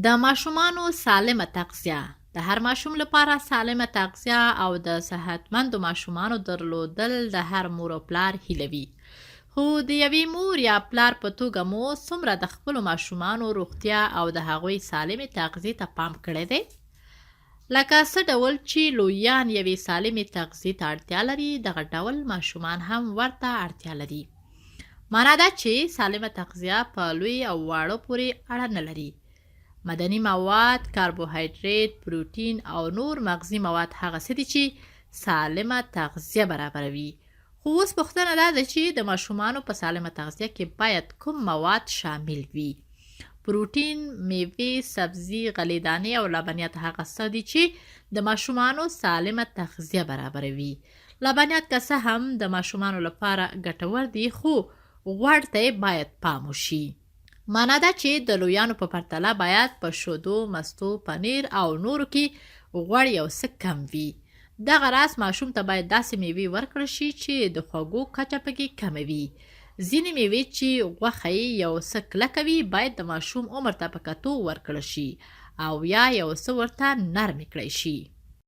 د ماشومانو سالمه تغذیه د هر ماشوم لپاره سالمه تغذیه او د صحتمندو ماشومانو درلودل د هر مور او پلار هیله وي. خو د یوې مور یا پلار په توګه مو څومره د خپلو ماشومانو روغتیا او د هغوی سالمې تغذیې ته پام کړی دی؟ لکه څه ډول چې لویان یوې سالمې تغذیې ته اړتیا لري، دغه ډول ماشومان هم ورته اړتیا لري. معنا دا چې سالمه تغذیه په لوی او واړه پورې اړه نه لري. مدني مواد، کاربوهایډریټ، پروټین او نور مغذي مواد هغه څه دي چې سالمه تغذیه برابروي. خو اوس پوښتنه دا ده چې د ماشومانو په سالمه تغذیه کې باید کوم مواد شامل وي؟ پروټین، میوې، سبزي، غلې دانې او لبنیات هغه څه دي چې د ماشومانو سالمه تغذیه برابروي. لبنیات که څه هم د ماشومانو لپاره ګټور دي، خو غوړ ته باید پام وشي. معنا دا چې د لویانو په پرتله باید په شودو، مستو، پنیر او نورو کې غوړ یو څه کم وي. دغه راز ماشوم ته باید داسې میوې ورکړل شي چې د خوږو کچه پکې کمه وي. ځینې میوې چې غوښه یې یو څه کلکه وي باید د ماشوم عمر ته په کتو ورکړل شي او یا یو څه ورته نرمې کړی شي.